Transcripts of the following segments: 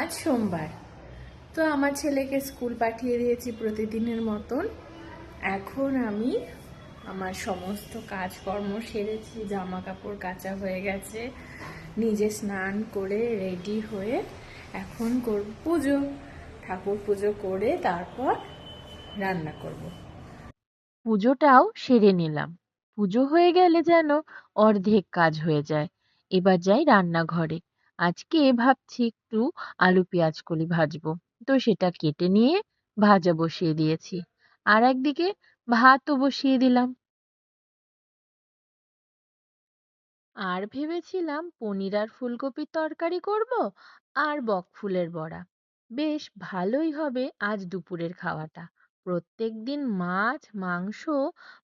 আজ সোমবার। তো আমার ছেলেকে স্কুল পাঠিয়ে দিয়েছি প্রতিদিনের মতন। এখন আমি আমার সমস্ত কাজকর্ম সেরেছি, জামা কাপড় কাচা হয়ে গেছে, নিজে স্নান করে রেডি হয়ে এখন করব পুজো। ঠাকুর পুজো করে তারপর রান্না করব। পুজোটাও সেরে নিলাম। পুজো হয়ে গেলে যেন অর্ধেক কাজ হয়ে যায়। এবার যাই রান্নাঘরে। আজকে ভাবছি একটু আলু পেঁয়াজ কলি ভাজবো। তো সেটা কেটে নিয়ে ভাজা বসিয়ে দিয়েছি। আর একদিকে ভাতও বসিয়ে দিলাম। আর ভেবেছিলাম পনির আর ফুলকপির তরকারি করব, আর বকফুলের বড়া। বেশ ভালোই হবে আজ দুপুরের খাওয়াটা। প্রত্যেকদিন মাছ মাংস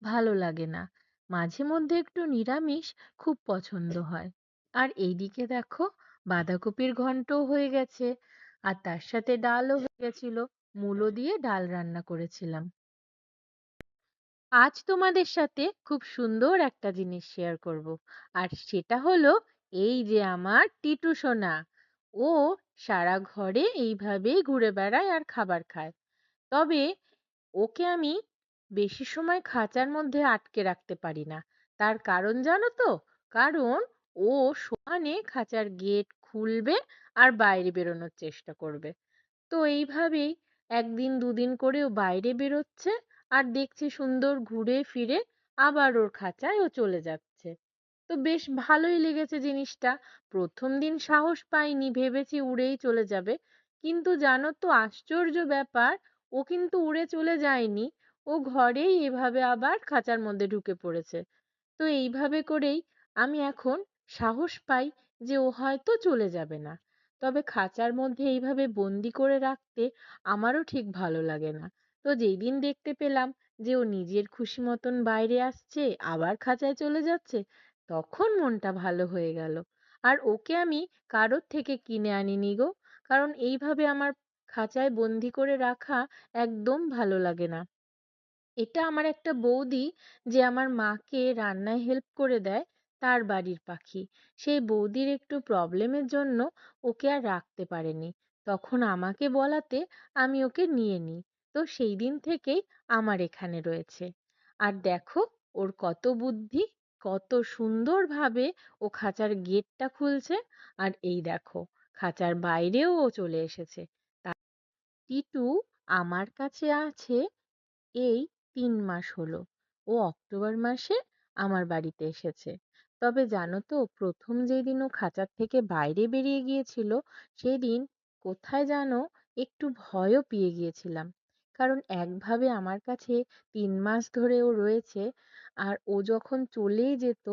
ভালো লাগে না, মাঝে মধ্যে একটু নিরামিষ খুব পছন্দ হয়। আর এইদিকে দেখো, বাঁধাকপির ঘন্টও হয়ে গেছে, আর তার সাথে ডালও হয়ে গেছিল। মূলো দিয়ে ডাল রান্না করেছিলাম। আজ তোমাদের সাথে খুব সুন্দর একটা জিনিস শেয়ার করব, আর সেটা হলো এই যে আমার টিটু সোনা। ও সারা ঘরে এইভাবেই ঘুরে বেড়ায় আর খাবার খায়। তবে ওকে আমি বেশি সময় খাঁচার মধ্যে আটকে রাখতে পারি না। তার কারণ জানো তো? কারণ ও সমানে খাঁচার গেট খুলবে আর বাইরে বেরোনোর চেষ্টা করবে। তো এইভাবেই একদিন দুদিন করে ও বাইরে বেরোচ্ছে, আর দেখছি সুন্দর ঘুরে ফিরে আবার ওর খাঁচায় ও চলে যাচ্ছে। তো বেশ ভালোই লেগেছে জিনিসটা। প্রথম দিন সাহস পাইনি, ভেবেছি উড়েই চলে যাবে। কিন্তু জানো তো, আশ্চর্য ব্যাপার, ও কিন্তু উড়ে চলে যায়নি। ও ঘরেই এভাবে আবার খাঁচার মধ্যে ঢুকে পড়েছে। তো এইভাবে করেই আমি এখন সাহস পাই যে ও হয়তো চলে যাবে না। তবে খাঁচার মধ্যে এইভাবে বন্দি করে রাখতে আমারও ঠিক ভালো লাগে না। তো যেই দিন দেখতে পেলাম যে ও নিজের খুশি মতন বাইরে আসছে, আবার খাঁচায় চলে যাচ্ছে, তখন মনটা ভালো হয়ে গেল। আর ওকে আমি কারোর থেকে কিনে আনিনি গো, কারণ এইভাবে আমার খাঁচায় বন্দি করে রাখা একদম ভালো লাগে না। এটা আমার একটা বৌদি, যে আমার মাকে রান্নায় হেল্প করে দেয়, তার বাড়ির পাখি। সেই বৌদির একটু প্রবলেমের জন্য ওকে আর রাখতে পারেনি। তখন আমাকে বলাতে আমি ওকে নিয়ে নিই। তো সেই দিন থেকেই আমার এখানে রয়েছে। আর দেখো, ওর কত বুদ্ধি, কত সুন্দরভাবে ও খাঁচার গেটটা খুলছে। আর এই দেখো, খাঁচার বাইরেও ও চলে এসেছে। টিটু আমার কাছে আছে এই ৩ মাস হলো। ও অক্টোবর মাসে আমার বাড়িতে এসেছে। তবে জানো তো, প্রথম যেদিন ও খাঁচার থেকে বাইরে বেরিয়ে গিয়েছিল, সেদিন কোথায় যেন একটু ভয়ও পেয়ে গিয়েছিলাম। কারণ একভাবে আমার কাছে ৩ মাস ধরে ও রয়েছে, আর ও যখন চলেই যেত,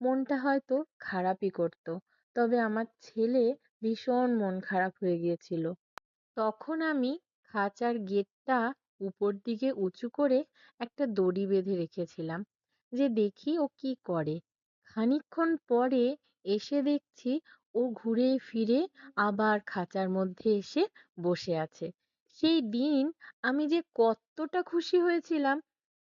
মনটা হয়তো খারাপই করতো। তবে আমার ছেলে ভীষণ মন খারাপ হয়ে গিয়েছিল। তখন আমি খাঁচার গেটটা উপর দিকে উঁচু করে একটা দড়ি বেঁধে রেখেছিলাম, যে দেখি ও কি করে। খানিকক্ষণ পরে এসে দেখছি ও ঘুরে ফিরে আবার খাঁচার মধ্যে এসে বসে আছে। সেই দিন আমি যে কতটা খুশি হয়েছিলাম,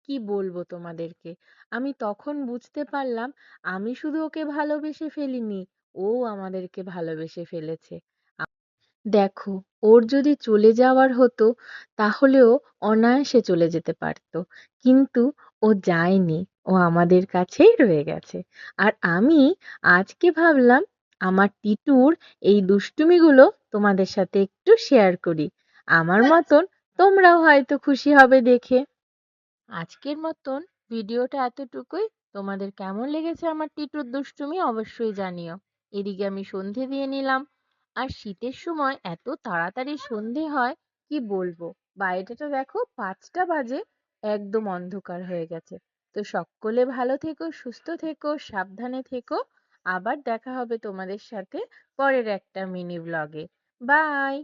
কি বলবো তোমাদেরকে। আমি তখন বুঝতে পারলাম আমি শুধু ওকে ভালোবেসে ফেলিনি, ও আমাদেরকে ভালোবেসে ফেলেছে। দেখো, ওর যদি চলে যাওয়ার হতো তাহলেও অনায়াসে চলে যেতে পারতো, কিন্তু ও যায়নি। ও আমাদের কাছেই রয়ে গেছে। আর আমি আজকে ভাবলাম আমার টিটুর এই দুষ্টুমিগুলো তোমাদের সাথে একটু শেয়ার করি। আমার মতন তোমরাও হয়তো খুশি হবে দেখে। আজকের মতন ভিডিওটা এতটুকুই। তোমাদের কেমন লেগেছে আমার টিটুর দুষ্টুমি অবশ্যই জানিও। এদিকে আমি সন্ধে দিয়ে নিলাম। আর শীতের সময় এত তাড়াতাড়ি সন্ধে হয়, কি বলবো। বাইরেটা দেখো ৫টা বাজে, একদম অন্ধকার হয়ে গেছে। তো সকলে ভালো থেকো, সুস্থ থেকো, সাবধানে থেকো। আবার দেখা হবে তোমাদের সাথে পরের একটা মিনি ব্লগে। বাই।